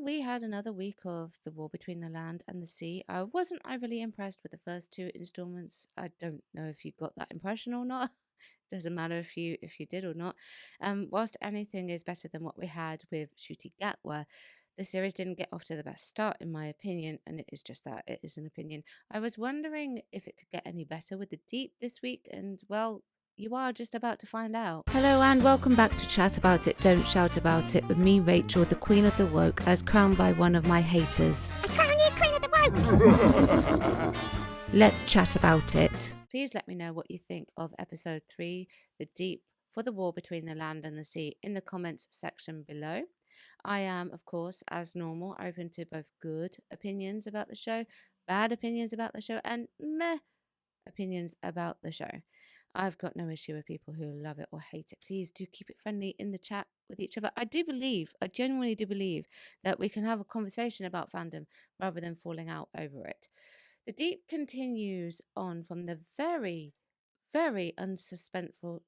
we had another week of the war between the land and the sea. I wasn't overly impressed with the first two installments. I don't know if you got that impression or not. Doesn't matter if you did or not. Whilst anything is better than what we had with Shooty Gatwa, the series didn't get off to the best start, in my opinion, and it is just that. It is an opinion. I was wondering if it could get any better with the Deep this week, and well, you are just about to find out. Hello and welcome back to Chat About It, Don't Shout About It with me, Rachel, the Queen of the Woke, as crowned by one of my haters. I crown you Queen of the Woke! Let's chat about it. Please let me know what you think of episode 3, The Deep, for the war between the land and the sea, in the comments section below. I am, of course, as normal, open to both good opinions about the show, bad opinions about the show, and meh opinions about the show. I've got no issue with people who love it or hate it. Please do keep it friendly in the chat with each other. I genuinely do believe that we can have a conversation about fandom rather than falling out over it. The Deep continues on from the very unsuspenseful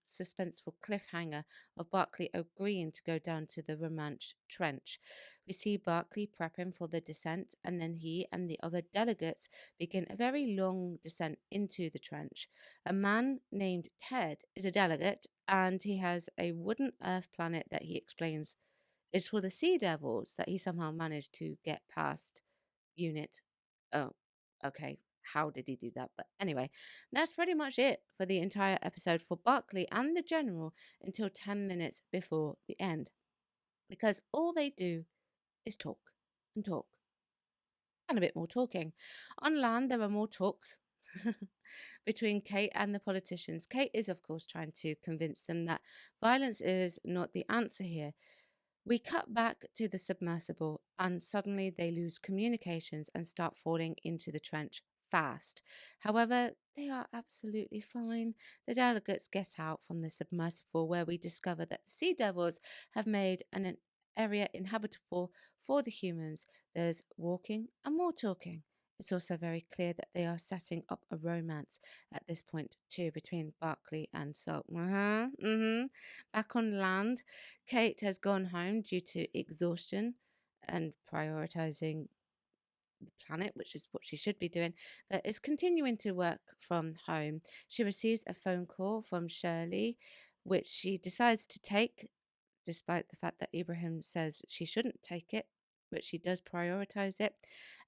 cliffhanger of Barclay agreeing to go down to the Romanche Trench. We see Barclay prepping for the descent, and then he and the other delegates begin a very long descent into the trench. A man named Ted is a delegate, and he has a wooden Earth planet that he explains is for the Sea Devils that he somehow managed to get past unit. Oh, okay. How did he do that? But anyway, that's pretty much it for the entire episode for Barclay and the General until 10 minutes before the end. Because all they do is talk and talk and a bit more talking. On land, there are more talks between Kate and the politicians. Kate is, of course, trying to convince them that violence is not the answer here. We cut back to the submersible, and suddenly they lose communications and start falling into the trench fast. However, they are absolutely fine. The delegates get out from the submersible, where we discover that the Sea Devils have made an area inhabitable for the humans. There's walking and more talking. It's also very clear that they are setting up a romance at this point, too, between Barclay and Salt. Back on land, Kate has gone home due to exhaustion and prioritizing the planet, which is what she should be doing, but is continuing to work from home. She receives a phone call from Shirley, which she decides to take, despite the fact that Ibrahim says she shouldn't take it, but she does prioritize it.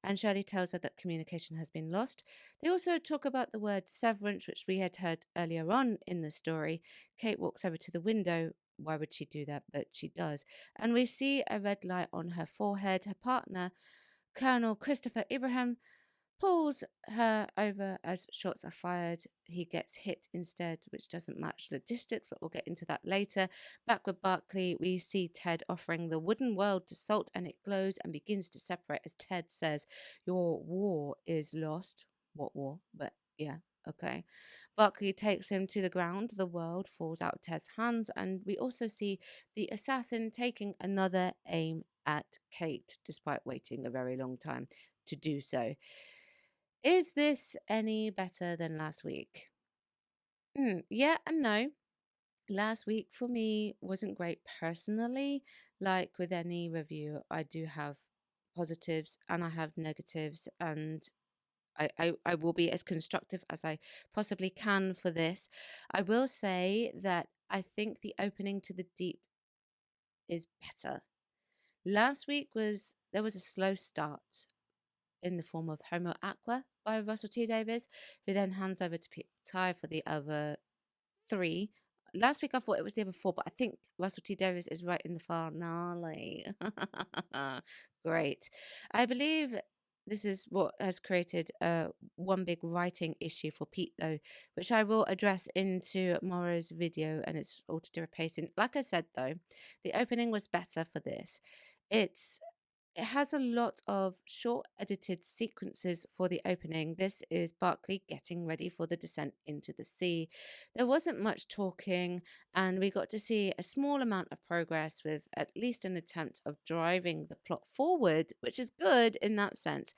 And Shirley tells her that communication has been lost. They also talk about the word severance, which we had heard earlier on in the story. Kate walks over to the window. Why would she do that? But she does. And we see a red light on her forehead. Her partner, Colonel Christopher Ibrahim, pulls her over as shots are fired. He gets hit instead, which doesn't match logistics, but we'll get into that later. Back with Barclay, we see Ted offering the wooden world to Salt, and it glows and begins to separate as Ted says, "Your war is lost." What war? But yeah, okay. Barclay takes him to the ground. The world falls out of Ted's hands, and we also see the assassin taking another aim at Kate, despite waiting a very long time to do so. Is this any better than last week? Yeah and no. Last week for me wasn't great personally. Like with any review, I do have positives and I have negatives, and I will be as constructive as I possibly can for this. I will say that I think the opening to the Deep is better. Last week there was a slow start in the form of Homo Aqua by Russell T Davies, who then hands over to Peter Ty for the other 3. Last week I thought it was the other 4, but I think Russell T Davies is right in the finale. Great. I believe this is what has created one big writing issue for Pete, though, which I will address in tomorrow's video, and it's all to do with pacing. Like I said, though, the opening was better for this. It has a lot of short edited sequences for the opening. This is Barclay getting ready for the descent into the sea. There wasn't much talking, and we got to see a small amount of progress with at least an attempt of driving the plot forward, which is good in that sense.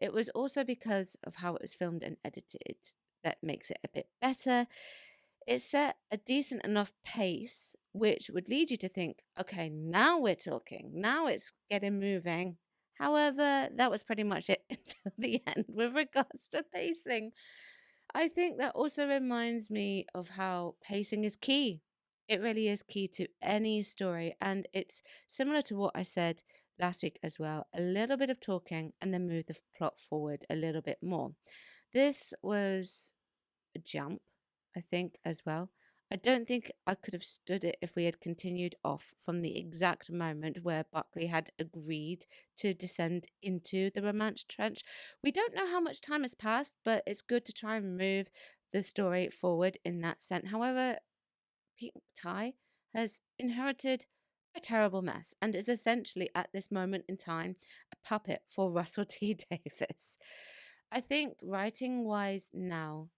It was also because of how it was filmed and edited that makes it a bit better. It set a decent enough pace, which would lead you to think, okay, now we're talking, now it's getting moving. However, that was pretty much it until the end with regards to pacing. I think that also reminds me of how pacing is key. It really is key to any story, and it's similar to what I said last week as well. A little bit of talking and then move the plot forward a little bit more. This was a jump, I think, as well. I don't think I could have stood it if we had continued off from the exact moment where Buckley had agreed to descend into the Romance Trench. We don't know how much time has passed, but it's good to try and move the story forward in that sense. However, Pink Tie has inherited a terrible mess and is essentially at this moment in time a puppet for Russell T Davis. I think writing wise now,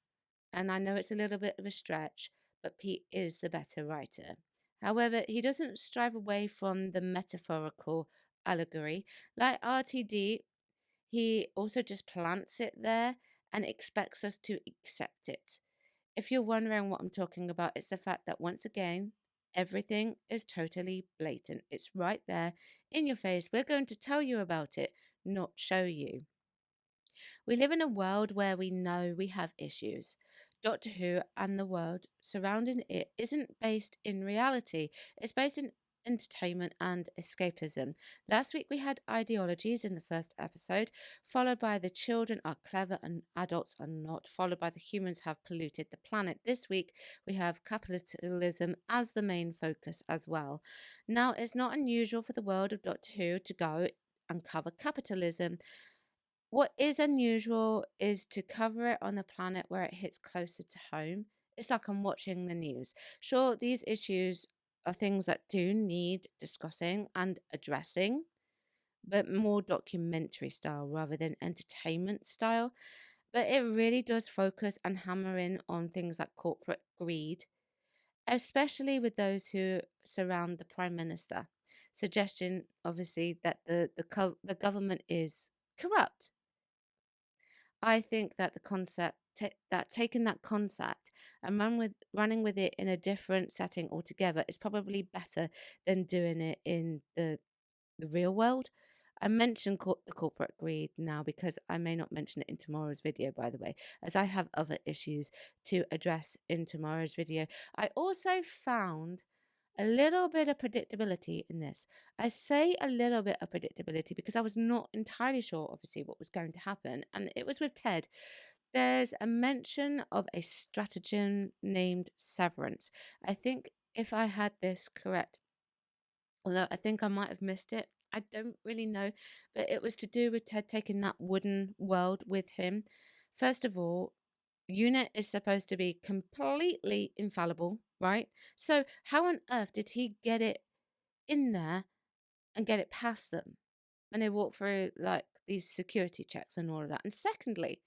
and I know it's a little bit of a stretch, but Pete is the better writer. However, he doesn't strive away from the metaphorical allegory. Like RTD, he also just plants it there and expects us to accept it. If you're wondering what I'm talking about, it's the fact that once again, everything is totally blatant. It's right there in your face. We're going to tell you about it, not show you. We live in a world where we know we have issues. Doctor Who and the world surrounding it isn't based in reality, it's based in entertainment and escapism. Last week we had ideologies in the first episode, followed by the children are clever and adults are not, followed by the humans have polluted the planet. This week we have capitalism as the main focus as well. Now, it's not unusual for the world of Doctor Who to go and cover capitalism. What is unusual is to cover it on a planet where it hits closer to home. It's like I'm watching the news. Sure, these issues are things that do need discussing and addressing, but more documentary style rather than entertainment style. But it really does focus and hammer in on things like corporate greed, especially with those who surround the prime minister. Suggestion, obviously, that the government is corrupt. I think that the concept that taking that concept and running with it in a different setting altogether is probably better than doing it in the real world. I mentioned the corporate greed now because I may not mention it in tomorrow's video, by the way, as I have other issues to address in tomorrow's video. I also found a little bit of predictability in this. I say a little bit of predictability because I was not entirely sure, obviously, what was going to happen. And it was with Ted. There's a mention of a stratagem named Severance. I think if I had this correct, although I think I might have missed it, I don't really know, but it was to do with Ted taking that wooden world with him. First of all, Unit is supposed to be completely infallible, right? So, how on earth did he get it in there and get it past them when they walk through like these security checks and all of that? And secondly,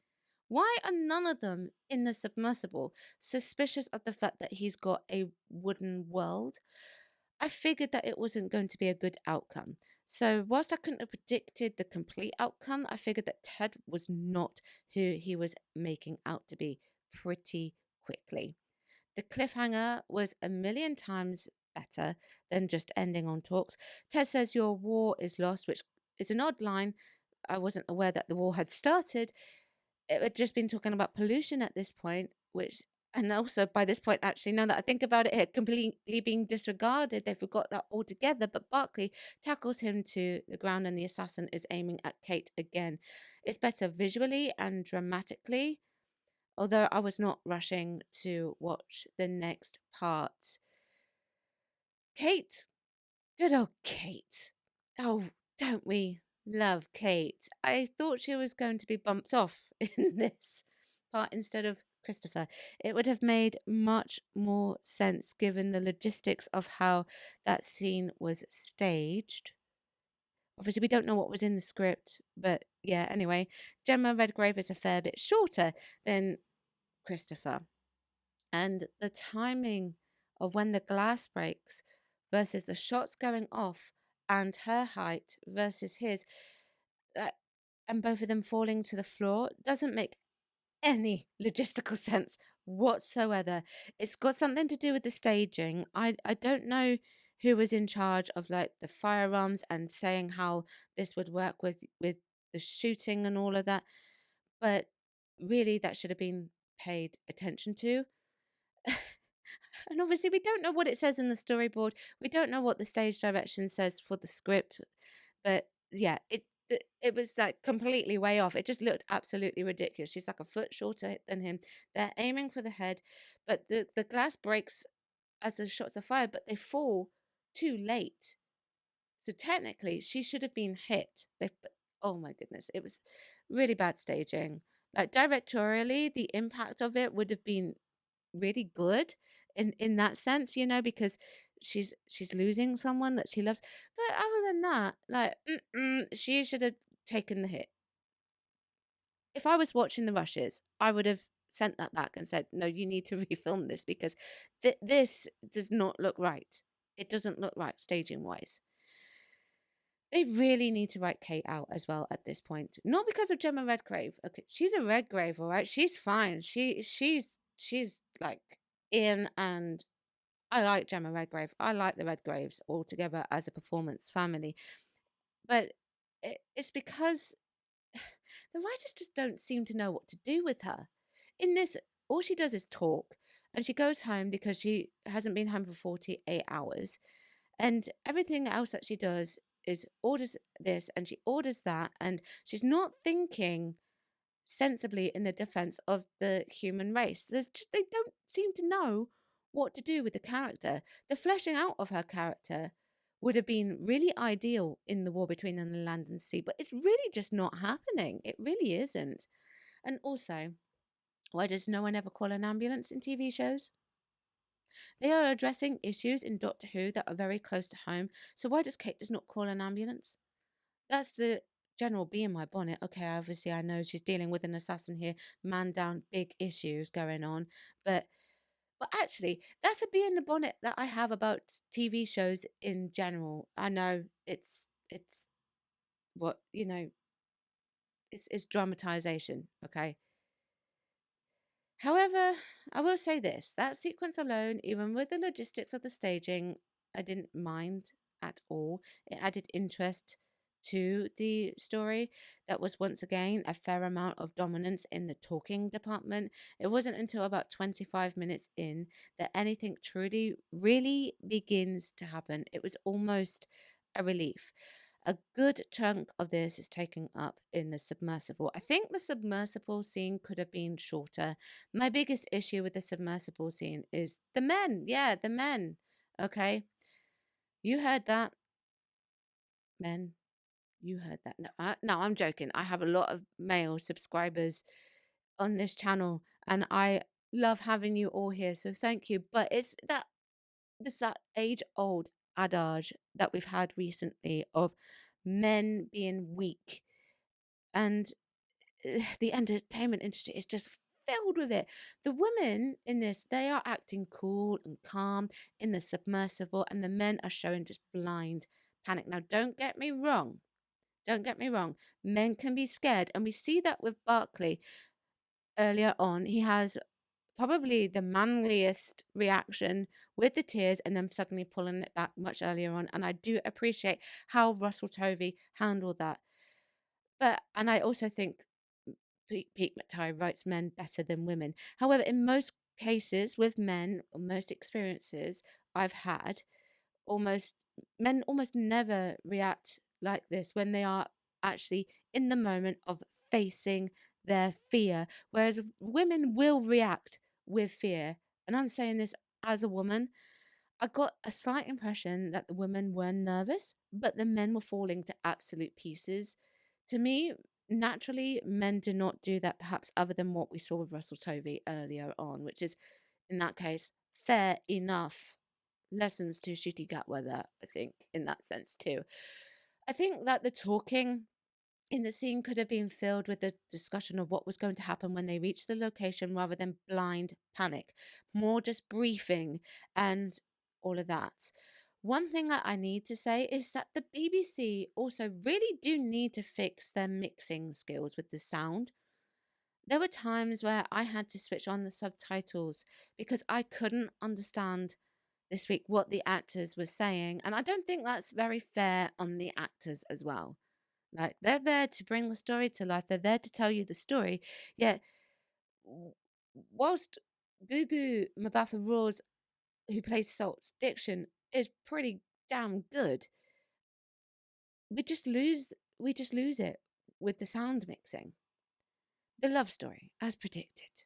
why are none of them in the submersible suspicious of the fact that he's got a wooden world? I figured that it wasn't going to be a good outcome. So, whilst I couldn't have predicted the complete outcome, I figured that Ted was not who he was making out to be pretty quickly. The cliffhanger was a million times better than just ending on talks. Ted says your war is lost, which is an odd line. I wasn't aware that the war had started. It had just been talking about pollution at this point, which, and also by this point, actually, now that I think about it, it had completely been disregarded. They forgot that altogether. But Barclay tackles him to the ground, and the assassin is aiming at Kate again. It's better visually and dramatically, although I was not rushing to watch the next part. Kate, good old Kate. Oh, don't we love Kate? I thought she was going to be bumped off in this part instead of Christopher. It would have made much more sense given the logistics of how that scene was staged. Obviously, we don't know what was in the script, but yeah, anyway, Gemma Redgrave is a fair bit shorter than Christopher. And the timing of when the glass breaks versus the shots going off and her height versus his, uh, and both of them falling to the floor doesn't make any logistical sense whatsoever. It's got something to do with the staging. I don't know who was in charge of like the firearms and saying how this would work with the shooting and all of that. But really, that should have been paid attention to. And obviously, we don't know what it says in the storyboard. We don't know what the stage direction says for the script. But yeah, it was like completely way off. It just looked absolutely ridiculous. She's like a foot shorter than him. They're aiming for the head, but the glass breaks as the shots are fired, but they fall too late. So technically, she should have been hit. Oh my goodness, it was really bad staging. Like directorially, the impact of it would have been really good in that sense, because she's losing someone that she loves. But other than that, like, she should have taken the hit. If I was watching the rushes, I would have sent that back and said, no, you need to refilm this because this does not look right. It doesn't look right staging wise. They really need to write Kate out as well at this point. Not because of Gemma Redgrave. Okay, she's a Redgrave, all right. She's fine. She's like in, and I like Gemma Redgrave. I like the Redgraves altogether as a performance family. But it's because the writers just don't seem to know what to do with her. In this, all she does is talk, and she goes home because she hasn't been home for 48 hours. And everything else that she does is orders this and she orders that, and she's not thinking sensibly in the defense of the human race. They don't seem to know what to do with the character. The fleshing out of her character would have been really ideal in the war between the land and sea, but it's really just not happening. It really isn't. And also, why does no one ever call an ambulance in TV shows? They are addressing issues in Doctor Who that are very close to home, so why does Kate just not call an ambulance? That's the general bee in my bonnet. Okay, obviously I know she's dealing with an assassin here, man down, big issues going on, but actually that's a bee in the bonnet that I have about TV shows in general. I know it's what it's dramatization, okay? However, I will say this, that sequence alone, even with the logistics of the staging, I didn't mind at all. It added interest to the story. That was once again a fair amount of dominance in the talking department. It wasn't until about 25 minutes in that anything truly, really begins to happen. It was almost a relief. A good chunk of this is taken up in the submersible. I think the submersible scene could have been shorter. My biggest issue with the submersible scene is the men. Yeah, the men. Okay. You heard that, men. You heard that. No, I'm joking. I have a lot of male subscribers on this channel, and I love having you all here. So thank you. But it's that age old adage that we've had recently of men being weak, and the entertainment industry is just filled with it. The women in this, they are acting cool and calm in the submersible, and the men are showing just blind panic. Now, don't get me wrong. Don't get me wrong. Men can be scared, and we see that with Barclay earlier on. He has probably the manliest reaction with the tears and then suddenly pulling it back much earlier on. And I do appreciate how Russell Tovey handled that. And I also think Pete McTighe writes men better than women. However, in most cases with men, or most experiences I've had, almost men almost never react like this when they are actually in the moment of facing their fear, whereas women will react with fear. And I'm saying this as a woman. I got a slight impression that the women were nervous, but the men were falling to absolute pieces. To me, naturally, men do not do that, perhaps other than what we saw with Russell Tovey earlier on, which is, in that case, fair enough. Lessons to Shooty Gatweather, I think, in that sense too. I think that the talking in the scene could have been filled with the discussion of what was going to happen when they reached the location rather than blind panic, more just briefing and all of that. One thing that I need to say is that the BBC also really do need to fix their mixing skills with the sound. There were times where I had to switch on the subtitles because I couldn't understand this week what the actors were saying, and I don't think that's very fair on the actors as well. Like, they're there to bring the story to life. They're there to tell you the story. Yet, w- whilst Gugu Mbatha Raws, who plays Salt's diction, is pretty damn good, we just lose it with the sound mixing. The love story, as predicted.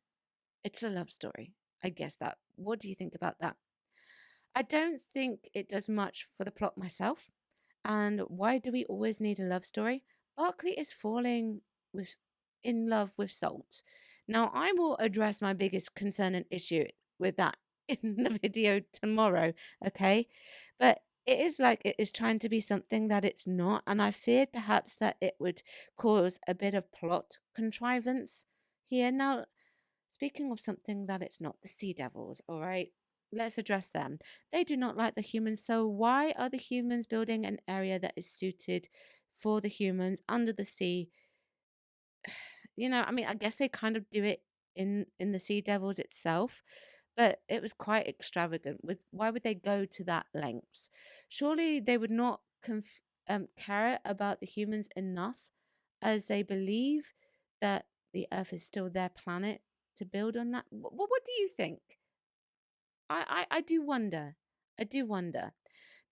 It's a love story. I guess that. What do you think about that? I don't think it does much for the plot myself. And why do we always need a love story? Barkley is falling with in love with Salt. Now, I will address my biggest concern and issue with that in the video tomorrow, okay? But it is like it is trying to be something that it's not, and I feared perhaps that it would cause a bit of plot contrivance here. Now, speaking of something that it's not, the sea devils, all right? Let's address them. They do not like the humans, so why are the humans building an area that is suited for the humans under the sea? I mean, I guess they kind of do it in the Sea Devils itself, but it was quite extravagant. With why would they go to that lengths? Surely they would not care about the humans enough, as they believe that the Earth is still their planet to build on that. What do you think? I do wonder. I do wonder.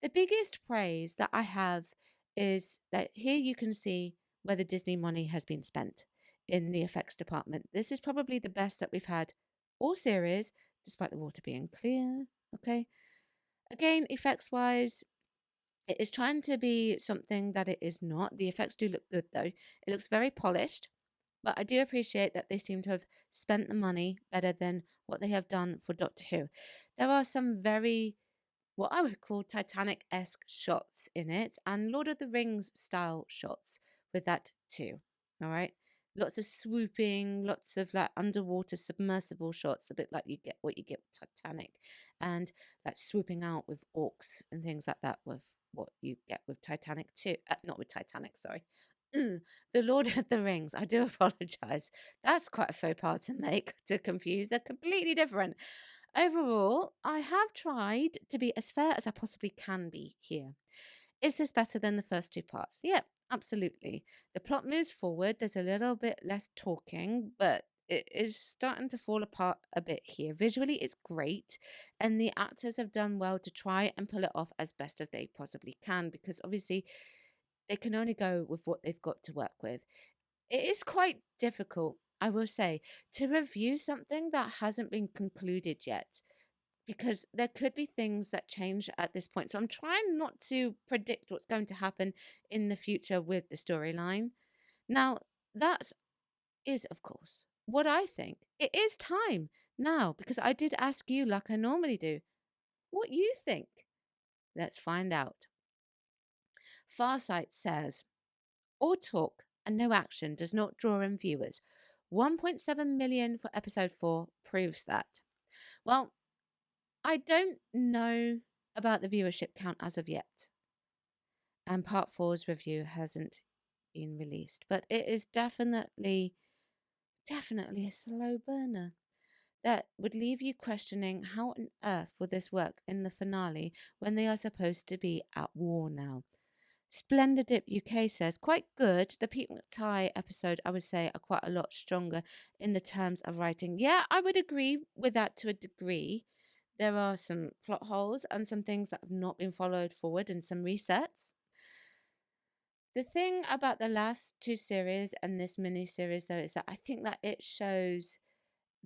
The biggest praise that I have is that here you can see where the Disney money has been spent in the effects department. This is probably the best that we've had all series, despite the water being clear. Okay. Again, effects wise, it is trying to be something that it is not. The effects do look good though. It looks very polished, but I do appreciate that they seem to have spent the money better than what they have done for Doctor Who. There are some very what I would call Titanic esque shots in it and Lord of the Rings style shots with that too. All right. Lots of swooping, lots of like underwater submersible shots, a bit like you get what you get with Titanic, and like swooping out with orcs and things like that with what you get with Titanic too. Not with Titanic, sorry. The Lord of the Rings. I do apologize. That's quite a faux pas to make to confuse. They're completely different. Overall, I have tried to be as fair as I possibly can be here. Is this better than the first two parts? Yeah, absolutely. The plot moves forward. There's a little bit less talking, but it is starting to fall apart a bit here. Visually, it's great, and the actors have done well to try and pull it off as best as they possibly can because obviously they can only go with what they've got to work with. It is quite difficult, I will say, to review something that hasn't been concluded yet because there could be things that change at this point. So I'm trying not to predict what's going to happen in the future with the storyline. Now, that is, of course, what I think. It is time now because I did ask you, like I normally do, what you think. Let's find out. Farsight says, all talk and no action does not draw in viewers. 1.7 million for episode 4 proves that. Well, I don't know about the viewership count as of yet, and part four's review hasn't been released, but it is definitely a slow burner that would leave you questioning how on earth will this work in the finale when they are supposed to be at war now. Splendid Dip UK says, quite good. The Pete McTighe episode, I would say, are quite a lot stronger in the terms of writing. Yeah, I would agree with that to a degree. There are some plot holes and some things that have not been followed forward and some resets. The thing about the last two series and this mini series, though, is that I think that it shows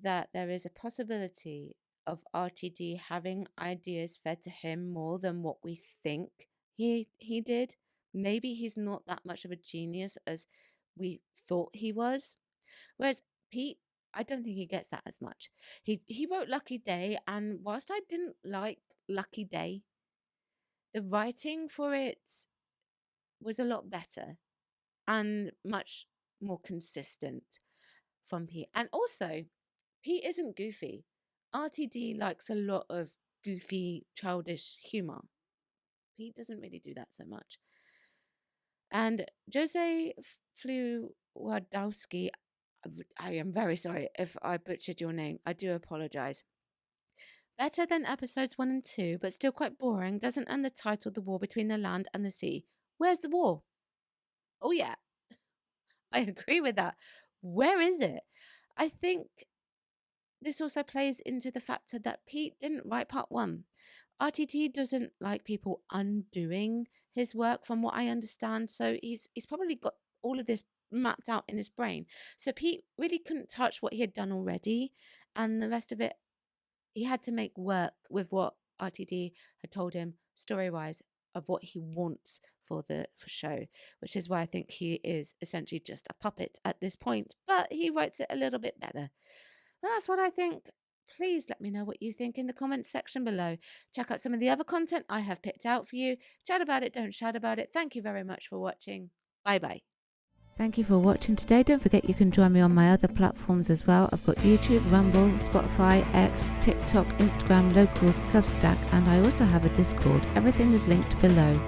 that there is a possibility of RTD having ideas fed to him more than what we think he did. Maybe he's not that much of a genius as we thought he was. Whereas Pete, I don't think he gets that as much. He wrote Lucky Day, and whilst I didn't like Lucky Day, the writing for it was a lot better and much more consistent from Pete. And also, Pete isn't goofy. RTD likes a lot of goofy, childish humor. Pete doesn't really do that so much. And Jose Fluwadowski, I am very sorry if I butchered your name. I do apologize. Better than episodes 1 and 2, but still quite boring, doesn't earn the title The War Between the Land and the Sea. Where's the war? Oh, yeah, I agree with that. Where is it? I think this also plays into the factor that Pete didn't write part 1. RTT doesn't like people undoing his work, from what I understand. So he's probably got all of this mapped out in his brain. So Pete really couldn't touch what he had done already, and the rest of it he had to make work with what RTD had told him story wise of what he wants for the show, which is why I think he is essentially just a puppet at this point. But he writes it a little bit better. That's what I think. Please let me know what you think in the comments section below. Check out some of the other content I have picked out for you. Chat about it, don't shout about it. Thank you very much for watching. Bye bye. Thank you for watching today. Don't forget you can join me on my other platforms as well. I've got YouTube, Rumble, Spotify, X, TikTok, Instagram, Locals, Substack, and I also have a Discord. Everything is linked below.